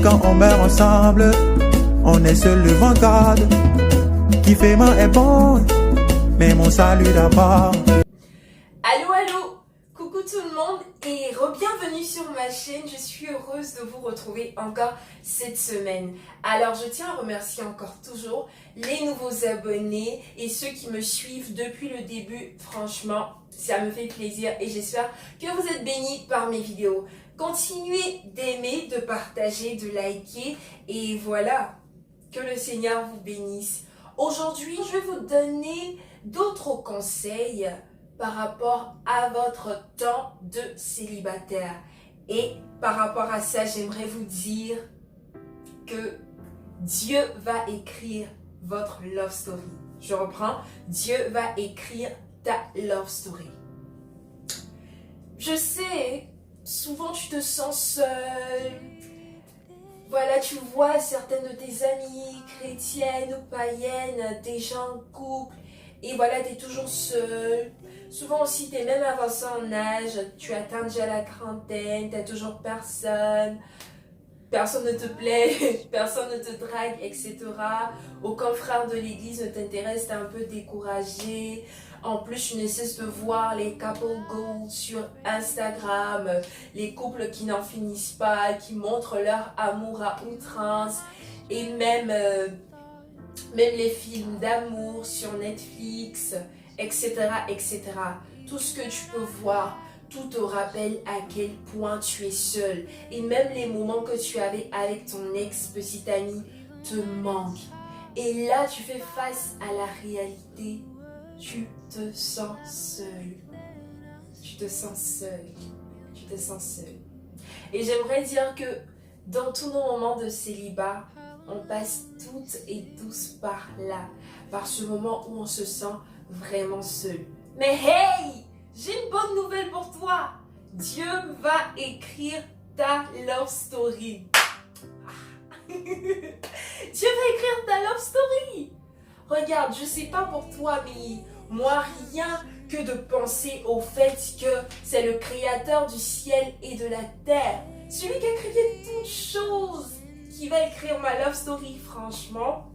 quand on meurt ensemble, on est seul le vent garde. Qui fait mal est bon, mais mon salut d'abord. Allô, allô, coucou tout le monde et re-bienvenue sur ma chaîne. Je suis heureuse de vous retrouver encore cette semaine. Alors, je tiens à remercier encore toujours les nouveaux abonnés et ceux qui me suivent depuis le début. Franchement, ça me fait plaisir et j'espère que vous êtes bénis par mes vidéos. Continuez d'aimer, de partager, de liker et voilà, que le Seigneur vous bénisse. Aujourd'hui, je vais vous donner d'autres conseils par rapport à votre temps de célibataire. Et par rapport à ça, j'aimerais vous dire que Dieu va écrire votre love story. Je reprends, Dieu va écrire ta love story. Je sais, souvent tu te sens seul. Voilà, tu vois certaines de tes amies chrétiennes ou païennes, déjà en couple, et voilà, tu es toujours seule. Souvent aussi, tu es même avancé en âge, tu atteins déjà la quarantaine, tu n'as toujours personne, personne ne te plaît, personne ne te drague, etc. Aucun frère de l'église ne t'intéresse, tu es un peu découragé. En plus, tu ne cesses de voir les couple goals sur Instagram, les couples qui n'en finissent pas, qui montrent leur amour à outrance, et même les films d'amour sur Netflix, etc., etc. Tout ce que tu peux voir, tout te rappelle à quel point tu es seul. Et même les moments que tu avais avec ton ex-petite amie te manquent. Et là, tu fais face à la réalité. Tu te sens seul. Tu te sens seul. Tu te sens seul. Et j'aimerais dire que dans tous nos moments de célibat, on passe toutes et tous par là. Par ce moment où on se sent vraiment seul. Mais hey! J'ai une bonne nouvelle pour toi. Dieu va écrire ta love story. Dieu va écrire ta love story. Regarde, je sais pas pour toi, mais moi, rien que de penser au fait que c'est le créateur du ciel et de la terre, celui qui a créé toutes choses, qui va écrire ma love story, franchement.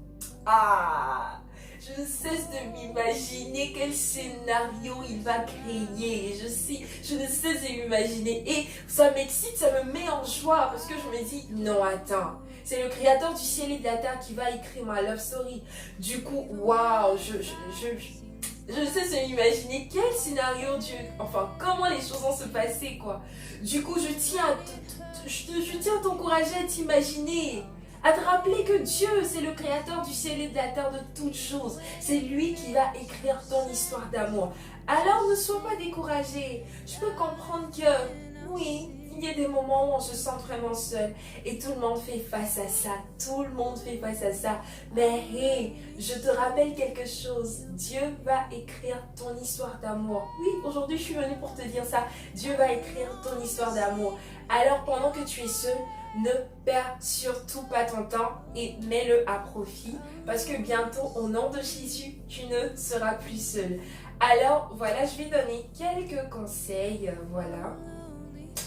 Je ne cesse de m'imaginer quel scénario il va créer. Je ne cesse de m'imaginer. Et ça m'excite, ça me met en joie parce que je me dis, non, attends. C'est le créateur du ciel et de la terre qui va écrire ma love story. Du coup, waouh, je ne cesse de m'imaginer quel scénario Dieu, enfin, comment les choses vont se passer, quoi. Du coup, je tiens à t'encourager à t'imaginer. À te rappeler que Dieu, c'est le créateur du ciel et de la terre de toutes choses. C'est lui qui va écrire ton histoire d'amour. Alors ne sois pas découragé. Je peux comprendre que, oui, il y a des moments où on se sent vraiment seul. Et tout le monde fait face à ça. Tout le monde fait face à ça. Mais hey, je te rappelle quelque chose. Dieu va écrire ton histoire d'amour. Oui, aujourd'hui je suis venue pour te dire ça. Dieu va écrire ton histoire d'amour. Alors pendant que tu es seul, ne perds surtout pas ton temps et mets-le à profit parce que bientôt, au nom de Jésus, tu ne seras plus seul. Alors, voilà, je vais donner quelques conseils,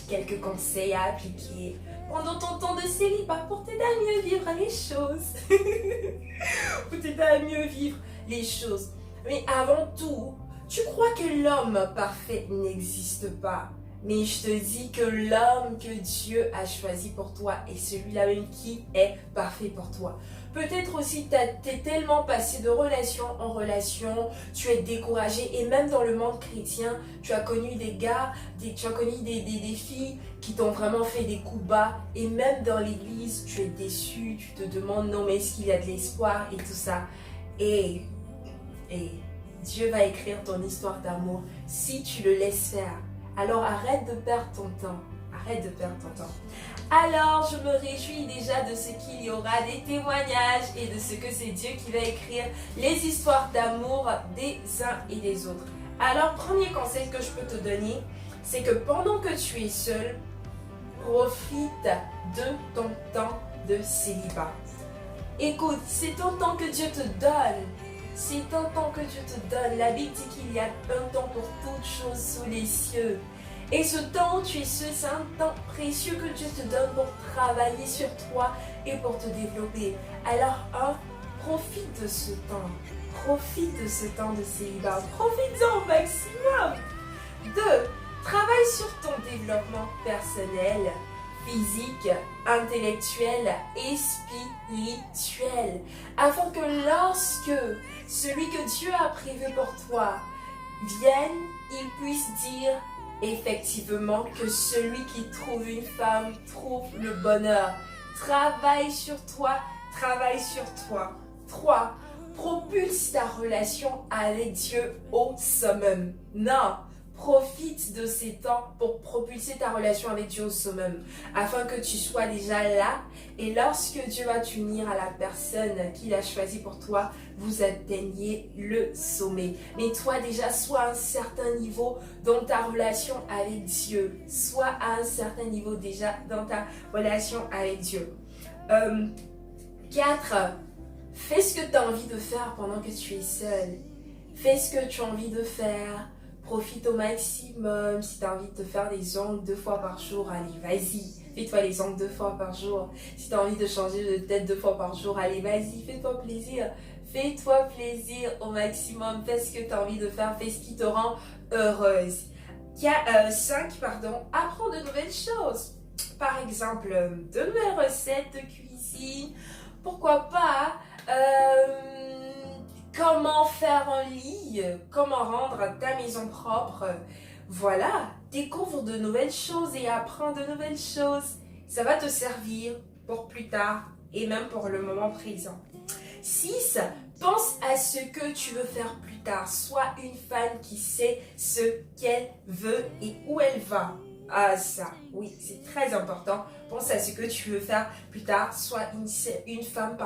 quelques conseils à appliquer pendant ton temps de célibat pour t'aider à mieux vivre les choses. Pour t'aider à mieux vivre les choses. Mais avant tout, tu crois que l'homme parfait n'existe pas? Mais je te dis que l'homme que Dieu a choisi pour toi est celui-là même qui est parfait pour toi. Peut-être aussi t'es tellement passé de relation en relation, tu es découragé et même dans le monde chrétien, tu as connu des gars, tu as connu des filles qui t'ont vraiment fait des coups bas et même dans l'église, tu es déçu, tu te demandes non mais est-ce qu'il y a de l'espoir et tout ça. Et Dieu va écrire ton histoire d'amour si tu le laisses faire. Alors arrête de perdre ton temps. Arrête de perdre ton temps. Alors je me réjouis déjà de ce qu'il y aura des témoignages et de ce que c'est Dieu qui va écrire les histoires d'amour des uns et des autres. Alors premier conseil que je peux te donner, c'est que pendant que tu es seul, profite de ton temps de célibat. Écoute, c'est ton temps que Dieu te donne. C'est un temps que Dieu te donne. La Bible dit qu'il y a un temps pour toutes choses sous les cieux. Et ce temps où tu es seul, c'est un temps précieux que Dieu te donne pour travailler sur toi et pour te développer. Alors, profite de ce temps. Profite de ce temps de célibat. Profite-en au maximum. 2. Travaille sur ton développement personnel, physique, intellectuel et spirituel. Afin que lorsque celui que Dieu a prévu pour toi vienne, il puisse dire effectivement que celui qui trouve une femme trouve le bonheur. Travaille sur toi, travaille sur toi. 3. Propulse ta relation avec Dieu au summum. Non, profite de ces temps pour propulser ta relation avec Dieu au summum, afin que tu sois déjà là, et lorsque Dieu va t'unir à la personne qu'il a choisie pour toi, vous atteignez le sommet. Mais toi déjà, sois à un certain niveau dans ta relation avec Dieu. Sois à un certain niveau déjà dans ta relation avec Dieu. 4. Fais ce que tu as envie de faire pendant que tu es seul. Fais ce que tu as envie de faire. Profite au maximum. Si tu as envie de te faire des ongles 2 fois par jour, allez, vas-y. Fais-toi les ongles 2 fois par jour. Si tu as envie de changer de tête 2 fois par jour, allez, vas-y, fais-toi plaisir. Fais-toi plaisir au maximum. Fais ce que tu as envie de faire. Fais ce qui te rend heureuse. 5. Apprends de nouvelles choses. Par exemple, de nouvelles recettes de cuisine. Pourquoi pas comment faire un lit, comment rendre ta maison propre. Voilà, découvre de nouvelles choses et apprends de nouvelles choses. Ça va te servir pour plus tard et même pour le moment présent. 6. Pense à ce que tu veux faire plus tard. Sois une femme qui sait ce qu'elle veut et où elle va. Ah ça, oui, c'est très important. Pense à ce que tu veux faire plus tard. Sois une femme,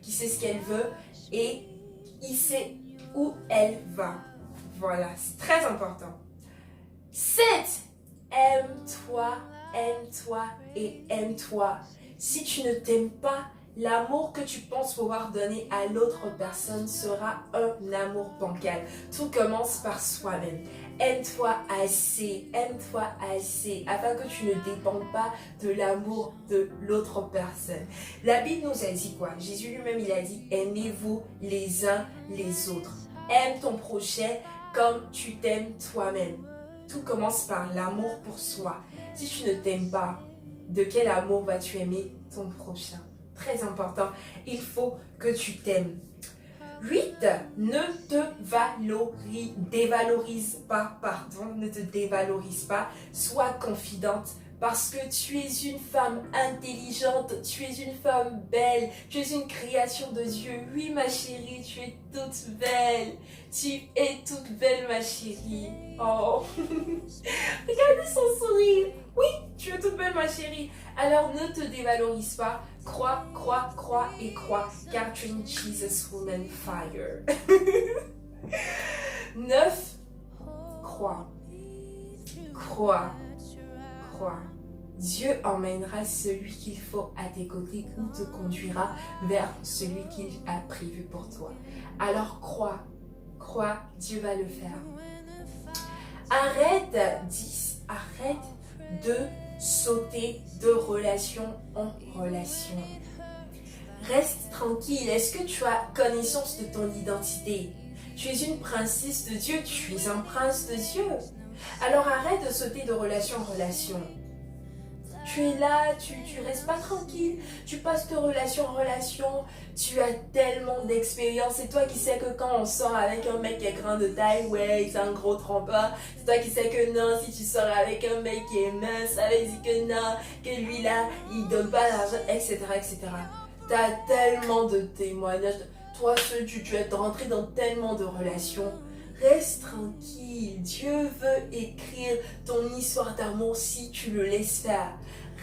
qui sait ce qu'elle veut et qui sait où elle va. Voilà, c'est très important. 7. Aime-toi et aime-toi. Si tu ne t'aimes pas, l'amour que tu penses pouvoir donner à l'autre personne sera un amour bancal. Tout commence par soi-même. Aime-toi assez, afin que tu ne dépendes pas de l'amour de l'autre personne. La Bible nous a dit quoi? Jésus lui-même, il a dit, aimez-vous les uns les autres. Aime ton prochain comme tu t'aimes toi-même. Tout commence par l'amour pour soi. Si tu ne t'aimes pas, de quel amour vas-tu aimer ton prochain? Très important, il faut que tu t'aimes. 8. Ne te dévalorise pas, ne te dévalorise pas. Sois confidente parce que tu es une femme intelligente, tu es une femme belle, tu es une création de Dieu. Oui, ma chérie, tu es toute belle. Tu es toute belle, ma chérie. Oh, regardez son sourire. Oui, tu es toute belle, ma chérie. Alors ne te dévalorise pas. Crois et crois, car tu es une Jesus Woman Fire. 9. Crois. Dieu emmènera celui qu'il faut à tes côtés ou te conduira vers celui qu'il a prévu pour toi. Alors crois, Dieu va le faire. Arrête de sauter de relation en relation. Reste tranquille. Est-ce que tu as connaissance de ton identité? Tu es une princesse de Dieu, tu es un prince de Dieu. Alors arrête de sauter de relation en relation. Tu es là, tu restes pas tranquille, tu passes de relation en relation, tu as tellement d'expérience. C'est toi qui sais que quand on sort avec un mec qui est grand de taille, ouais, c'est un gros trompeur. C'est toi qui sais que non, si tu sors avec un mec qui est mince, ça veut dire que non, que lui là, il donne pas l'argent, etc. Tu as tellement de témoignages. Toi seul, tu es rentré dans tellement de relations. Reste tranquille, Dieu veut écrire ton histoire d'amour si tu le laisses faire.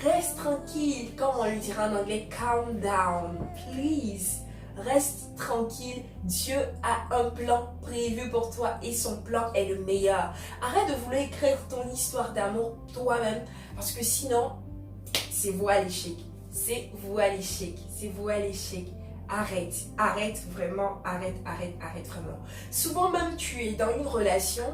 Reste tranquille, comme on lui dira en anglais, calm down, please. Reste tranquille, Dieu a un plan prévu pour toi et son plan est le meilleur. Arrête de vouloir écrire ton histoire d'amour toi-même parce que sinon, c'est voué à l'échec. C'est voué à l'échec. Arrête vraiment. Souvent même tu es dans une relation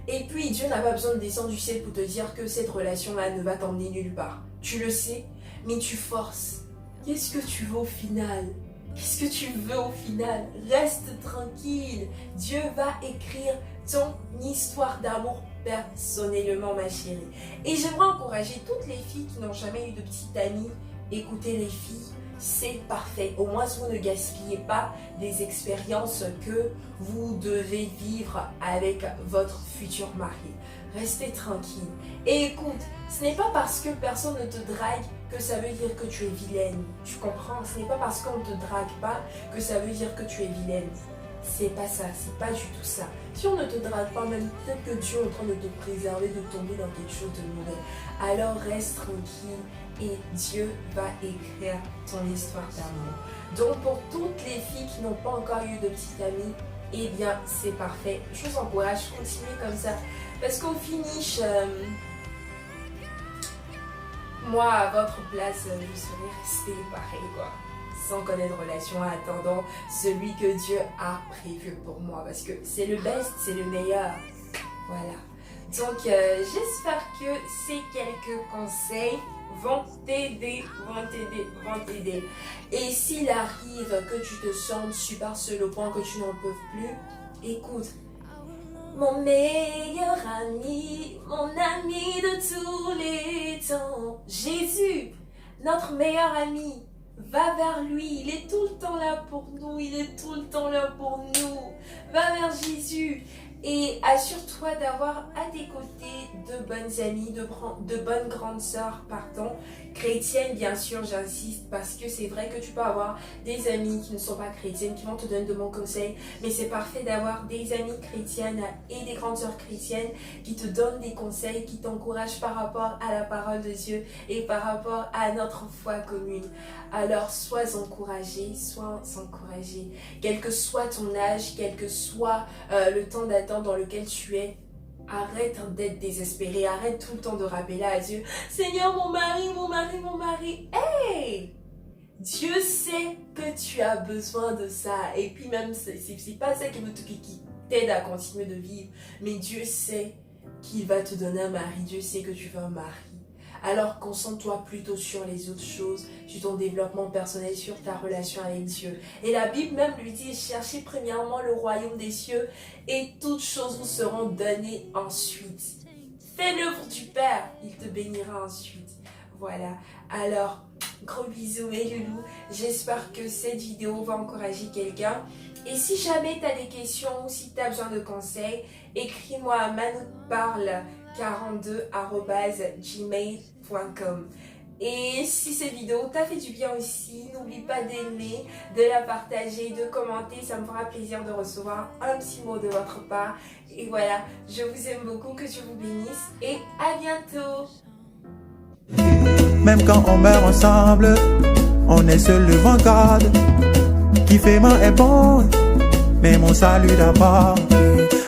Et puis, Dieu n'a pas besoin de descendre du ciel pour te dire que cette relation-là ne va t'emmener nulle part. Tu le sais, mais tu forces. Qu'est-ce que tu veux au final? Qu'est-ce que tu veux au final? Reste tranquille. Dieu va écrire ton histoire d'amour personnellement, ma chérie. Et j'aimerais encourager toutes les filles qui n'ont jamais eu de petite amie. Écoutez les filles, c'est parfait. Au moins, vous ne gaspillez pas des expériences que vous devez vivre avec votre futur mari. Restez tranquille. Et écoute, ce n'est pas parce que personne ne te drague que ça veut dire que tu es vilaine. Tu comprends? Ce n'est pas parce qu'on ne te drague pas que ça veut dire que tu es vilaine. C'est pas ça, c'est pas du tout ça. Si on ne te drague pas, même peut-être que Dieu est en train de te préserver de tomber dans quelque chose de mauvais. Alors reste tranquille et Dieu va écrire ton histoire d'amour. Donc pour toutes les filles qui n'ont pas encore eu de petite amie, eh bien c'est parfait. Je vous encourage, continuez comme ça. Parce qu'au finish, moi à votre place, je serais restée pareil quoi. Sans connaître relation, en attendant celui que Dieu a prévu pour moi. Parce que c'est le best, c'est le meilleur. Voilà. Donc, j'espère que ces quelques conseils vont t'aider. Et s'il arrive que tu te sens super seul au point que tu n'en peux plus, écoute. Mon meilleur ami, mon ami de tous les temps, Jésus, notre meilleur ami. Va vers lui, il est tout le temps là pour nous, il est tout le temps là pour nous. Va vers Jésus et assure-toi d'avoir à tes côtés de bonnes amies, de bonnes grandes sœurs, chrétiennes bien sûr, j'insiste, parce que c'est vrai que tu peux avoir des amies qui ne sont pas chrétiennes, qui vont te donner de bons conseils, mais c'est parfait d'avoir des amies chrétiennes et des grandes sœurs chrétiennes qui te donnent des conseils, qui t'encouragent par rapport à la parole de Dieu et par rapport à notre foi commune. Alors sois encouragé, quel que soit ton âge, quel que soit le temps d'attente dans lequel tu es. Arrête d'être désespéré, arrête tout le temps de rappeler à Dieu, Seigneur, mon mari. Hey! Dieu sait que tu as besoin de ça. Et puis même, c'est pas ça qui t'aide à continuer de vivre. Mais Dieu sait qu'il va te donner un mari. Dieu sait que tu veux un mari. Alors concentre-toi plutôt sur les autres choses, sur ton développement personnel, sur ta relation avec Dieu. Et la Bible même lui dit, cherchez premièrement le royaume des cieux et toutes choses vous seront données ensuite. Fais l'œuvre du Père, il te bénira ensuite. Voilà, alors gros bisous mes loulous, j'espère que cette vidéo va encourager quelqu'un. Et si jamais tu as des questions ou si tu as besoin de conseils, écris-moi à manoukparle42@gmail.com. Et si cette vidéo t'a fait du bien aussi, n'oublie pas d'aimer, de la partager, de commenter, ça me fera plaisir de recevoir un petit mot de votre part. Et voilà, je vous aime beaucoup, que Dieu vous bénisse et à bientôt. Même quand on meurt ensemble, on est seul devant God. Qui fait est bon, mais mon salut d'abord.